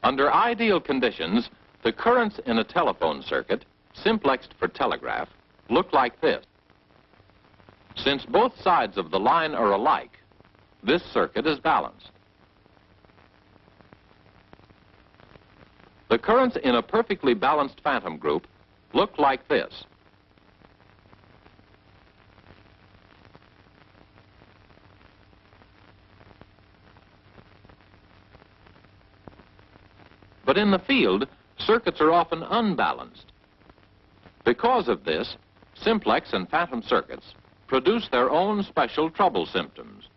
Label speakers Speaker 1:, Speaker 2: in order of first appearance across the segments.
Speaker 1: Under ideal conditions, the currents in a telephone circuit, simplexed for telegraph, look like this. Since both sides of the line are alike, this circuit is balanced. The currents in a perfectly balanced phantom group look like this. But in the field, circuits are often unbalanced. Because of this, simplex and phantom circuits produce their own special trouble symptoms.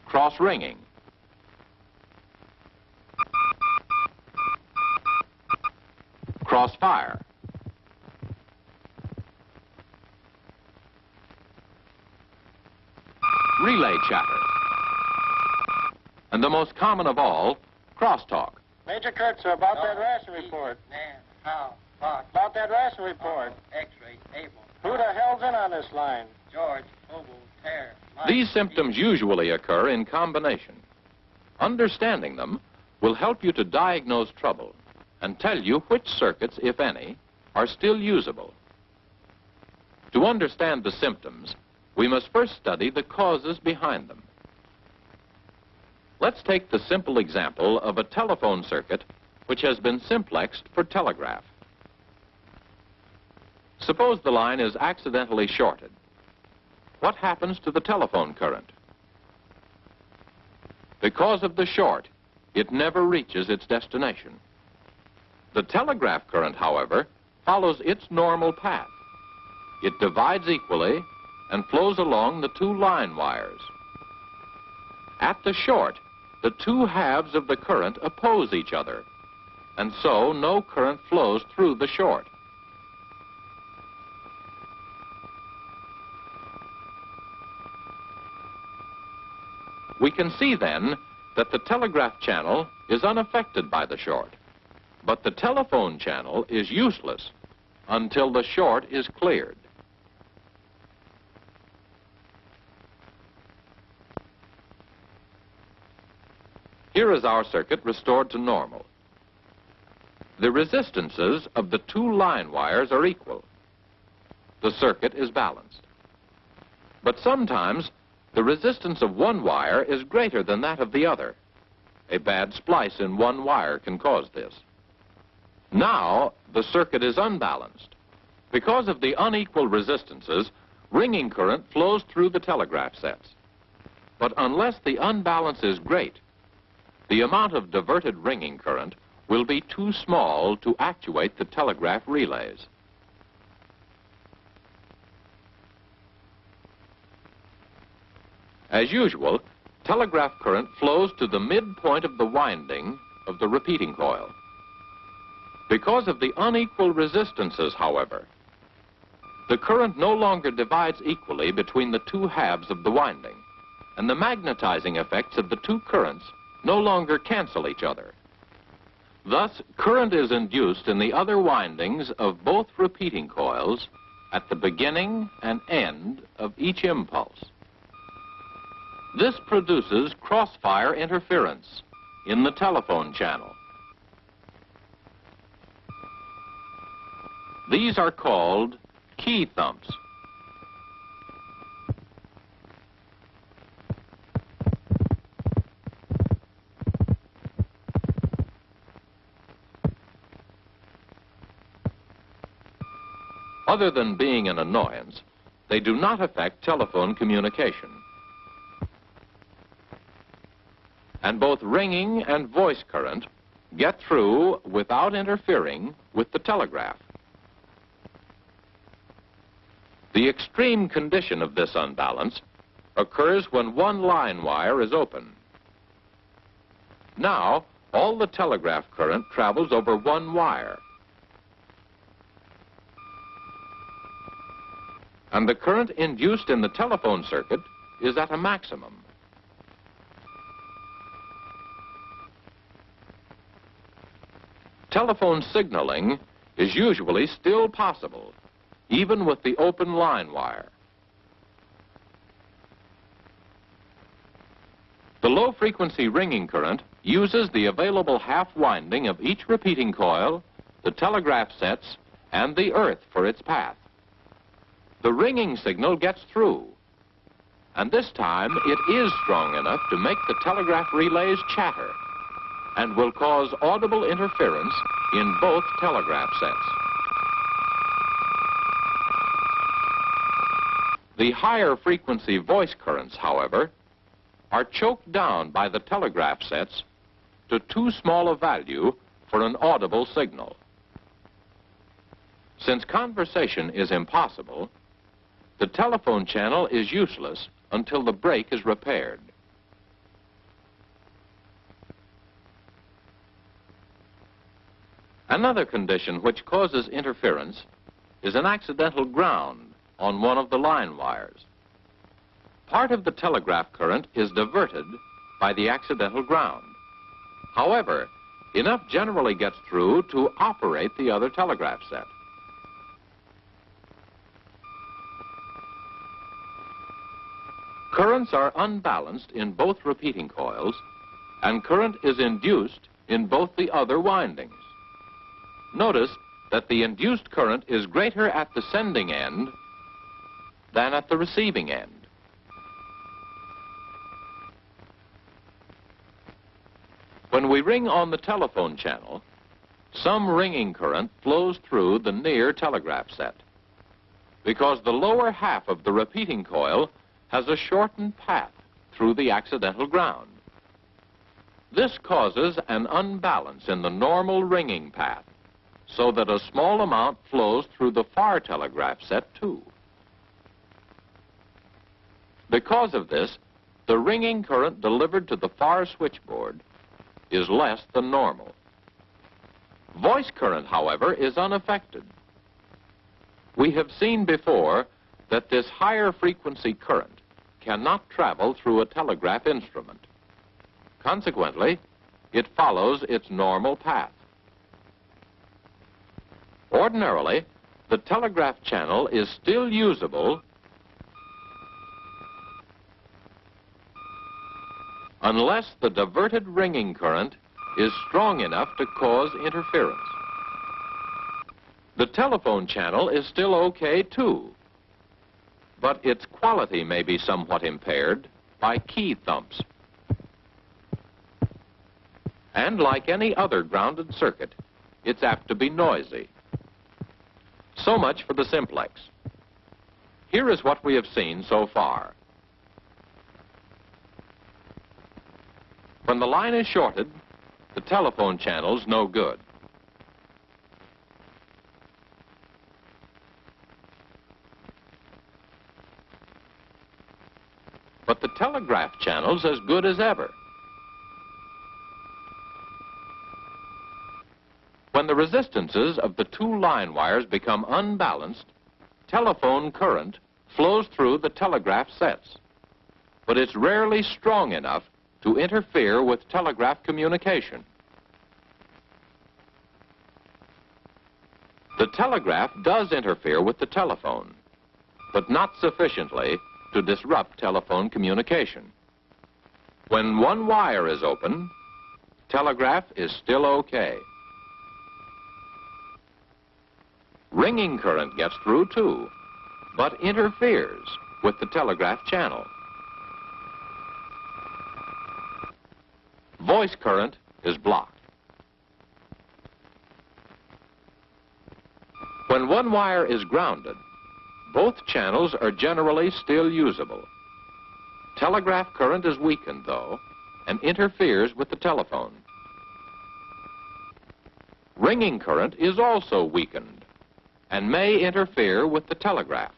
Speaker 1: Cross-ringing, crossfire, relay chatter, and the most common of all, crosstalk.
Speaker 2: Major Kurtzer, about that ration report.
Speaker 3: Man, how? What?
Speaker 2: About that ration report.
Speaker 3: X-ray, Able.
Speaker 2: Who the hell's in on this line?
Speaker 3: George, Ogle, Tear. Mike,
Speaker 1: These symptoms usually occur in combination. Understanding them will help you to diagnose trouble and tell you which circuits, if any, are still usable. To understand the symptoms, we must first study the causes behind them. Let's take the simple example of a telephone circuit which has been simplexed for telegraph. Suppose the line is accidentally shorted. What happens to the telephone current? Because of the short, it never reaches its destination. The telegraph current, however, follows its normal path. It divides equally and flows along the two line wires. At the short, the two halves of the current oppose each other, and so no current flows through the short. We can see then that the telegraph channel is unaffected by the short, but the telephone channel is useless until the short is cleared. Here is our circuit restored to normal. The resistances of the two line wires are equal. The circuit is balanced. But sometimes the resistance of one wire is greater than that of the other. A bad splice in one wire can cause this. Now the circuit is unbalanced. Because of the unequal resistances, ringing current flows through the telegraph sets. But unless the unbalance is great, the amount of diverted ringing current will be too small to actuate the telegraph relays. As usual, telegraph current flows to the midpoint of the winding of the repeating coil. Because of the unequal resistances, however, the current no longer divides equally between the two halves of the winding, and the magnetizing effects of the two currents no longer cancel each other. Thus, current is induced in the other windings of both repeating coils at the beginning and end of each impulse. This produces crossfire interference in the telephone channel. These are called key thumps. Other than being an annoyance, they do not affect telephone communication. And both ringing and voice current get through without interfering with the telegraph. The extreme condition of this unbalance occurs when one line wire is open. Now, all the telegraph current travels over one wire. And the current induced in the telephone circuit is at a maximum. Telephone signaling is usually still possible, even with the open line wire. The low-frequency ringing current uses the available half winding of each repeating coil, the telegraph sets, and the earth for its path. The ringing signal gets through, and this time it is strong enough to make the telegraph relays chatter and will cause audible interference in both telegraph sets. The higher frequency voice currents, however, are choked down by the telegraph sets to too small a value for an audible signal. Since conversation is impossible, the telephone channel is useless until the break is repaired. Another condition which causes interference is an accidental ground on one of the line wires. Part of the telegraph current is diverted by the accidental ground. However, enough generally gets through to operate the other telegraph set. Currents are unbalanced in both repeating coils, and current is induced in both the other windings. Notice that the induced current is greater at the sending end than at the receiving end. When we ring on the telephone channel, some ringing current flows through the near telegraph set because the lower half of the repeating coil has a shortened path through the accidental ground. This causes an unbalance in the normal ringing path, so that a small amount flows through the far telegraph set too. Because of this, the ringing current delivered to the far switchboard is less than normal. Voice current, however, is unaffected. We have seen before that this higher frequency current cannot travel through a telegraph instrument. Consequently, it follows its normal path. Ordinarily, the telegraph channel is still usable unless the diverted ringing current is strong enough to cause interference. The telephone channel is still okay too, but its quality may be somewhat impaired by key thumps. And like any other grounded circuit, it's apt to be noisy. So much for the Simplex. Here is what we have seen so far. When the line is shorted, the telephone channel's no good. But the telegraph channel's as good as ever. When the resistances of the two line wires become unbalanced, telephone current flows through the telegraph sets, but it's rarely strong enough to interfere with telegraph communication. The telegraph does interfere with the telephone, but not sufficiently to disrupt telephone communication. When one wire is open, telegraph is still okay. Ringing current gets through too, but interferes with the telegraph channel. Voice current is blocked. When one wire is grounded, both channels are generally still usable. Telegraph current is weakened, though, and interferes with the telephone. Ringing current is also weakened and may interfere with the telegraph.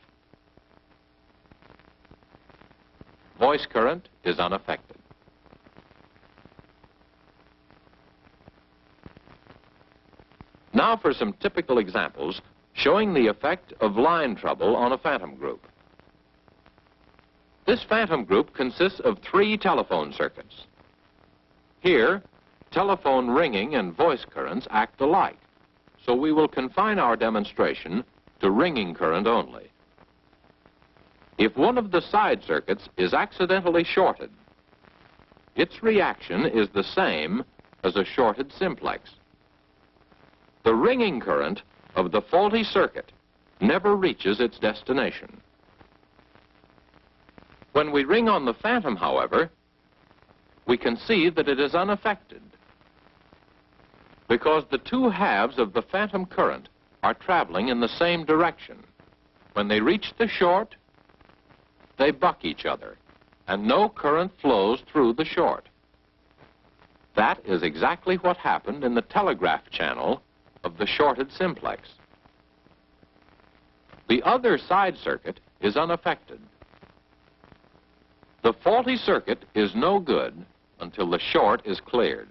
Speaker 1: Voice current is unaffected. Now for some typical examples showing the effect of line trouble on a phantom group. This phantom group consists of 3 telephone circuits. Here, telephone ringing and voice currents act alike, so we will confine our demonstration to ringing current only. If one of the side circuits is accidentally shorted, its reaction is the same as a shorted simplex. The ringing current of the faulty circuit never reaches its destination. When we ring on the phantom, however, we can see that it is unaffected, because the two halves of the phantom current are traveling in the same direction. When they reach the short, they buck each other, and no current flows through the short. That is exactly what happened in the telegraph channel of the shorted simplex. The other side circuit is unaffected. The faulty circuit is no good until the short is cleared.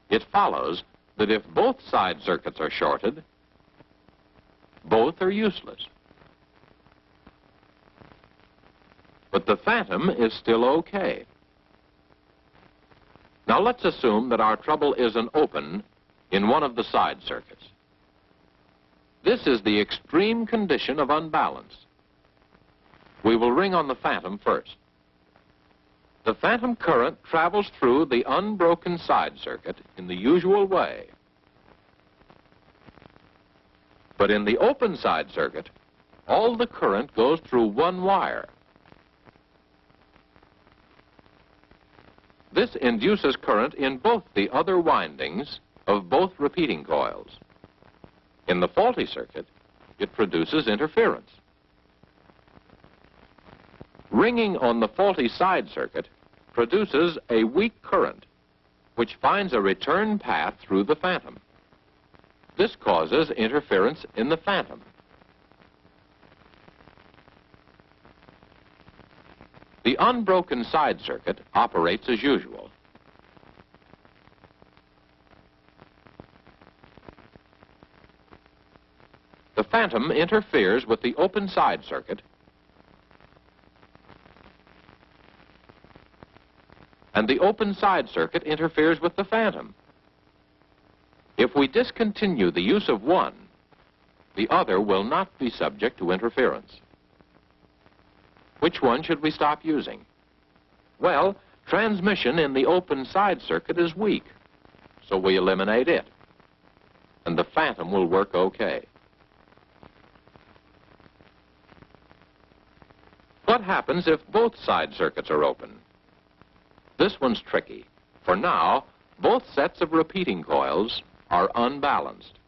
Speaker 1: It follows that if both side circuits are shorted, both are useless. But the phantom is still okay. Now let's assume that our trouble is an open in one of the side circuits. This is the extreme condition of unbalance. We will ring on the phantom first. The phantom current travels through the unbroken side circuit in the usual way. But in the open side circuit, all the current goes through one wire. This induces current in both the other windings of both repeating coils. In the faulty circuit, it produces interference. Ringing on the faulty side circuit produces a weak current, which finds a return path through the phantom. This causes interference in the phantom. The unbroken side circuit operates as usual. The phantom interferes with the open side circuit, and the open side circuit interferes with the phantom. If we discontinue the use of one, the other will not be subject to interference. Which one should we stop using? Well, transmission in the open side circuit is weak, so we eliminate it, and the phantom will work okay. What happens if both side circuits are open? This one's tricky, for now, both sets of repeating coils are unbalanced.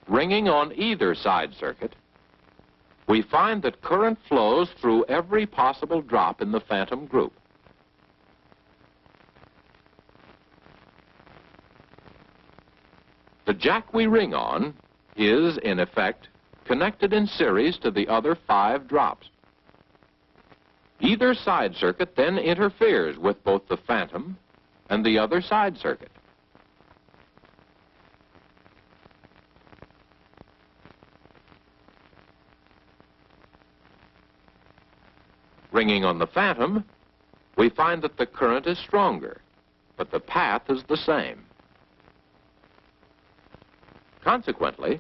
Speaker 1: Ringing on either side circuit, we find that current flows through every possible drop in the phantom group. The jack we ring on is, in effect, connected in series to the other 5 drops. Either side circuit then interferes with both the phantom and the other side circuit. Ringing on the phantom, we find that the current is stronger, but the path is the same. Consequently,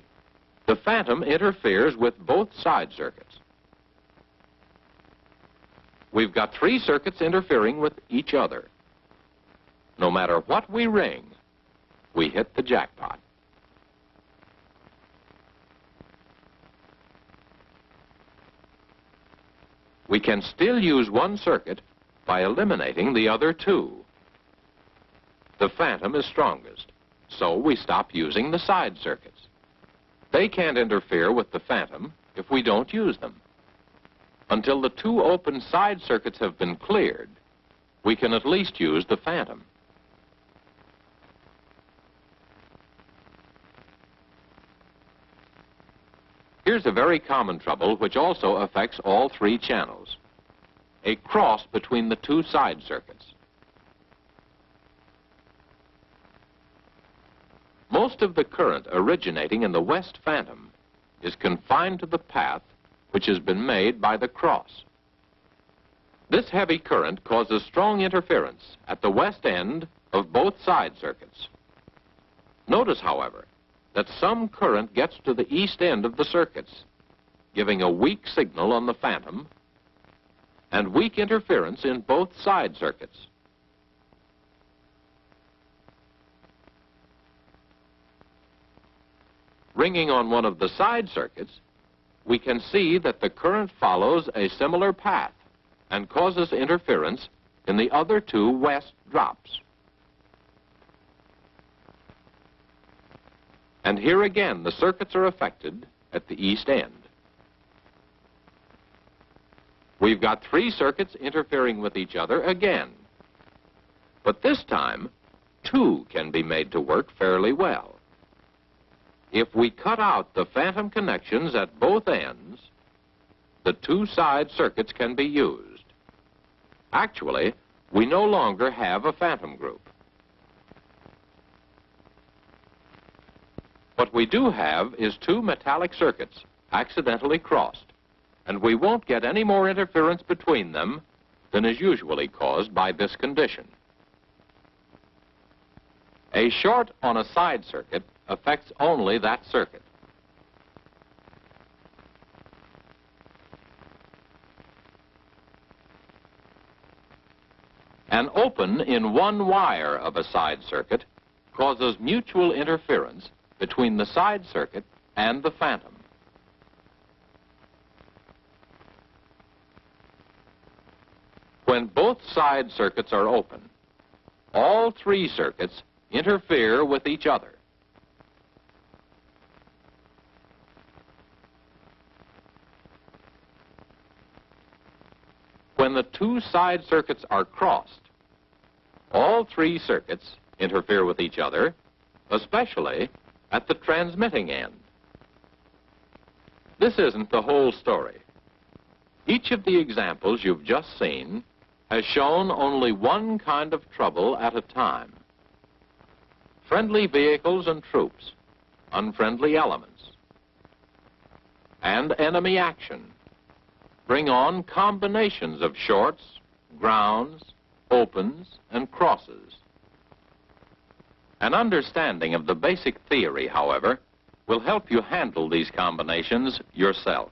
Speaker 1: the phantom interferes with both side circuits. We've got 3 circuits interfering with each other. No matter what we ring, we hit the jackpot. We can still use one circuit by eliminating the other 2. The phantom is strongest, so we stop using the side circuits. They can't interfere with the phantom if we don't use them. Until the 2 open side circuits have been cleared, we can at least use the phantom. Here's a very common trouble which also affects all 3 channels: a cross between the 2 side circuits. Most of the current originating in the west phantom is confined to the path which has been made by the cross. This heavy current causes strong interference at the west end of both side circuits. Notice, however, that some current gets to the east end of the circuits, giving a weak signal on the phantom and weak interference in both side circuits. Ringing on one of the side circuits, we can see that the current follows a similar path and causes interference in the other two west drops. And here again, the circuits are affected at the east end. We've got three circuits interfering with each other again. But this time, two can be made to work fairly well. If we cut out the phantom connections at both ends, the two side circuits can be used. Actually, we no longer have a phantom group. What we do have is two metallic circuits accidentally crossed, and we won't get any more interference between them than is usually caused by this condition. A short on a side circuit affects only that circuit. An open in one wire of a side circuit causes mutual interference between the side circuit and the phantom. When both side circuits are open, all three circuits interfere with each other. When the two side circuits are crossed, all three circuits interfere with each other, especially at the transmitting end. This isn't the whole story. Each of the examples you've just seen has shown only one kind of trouble at a time. Friendly vehicles and troops, unfriendly elements, and enemy action bring on combinations of shorts, grounds, opens, and crosses. An understanding of the basic theory, however, will help you handle these combinations yourself.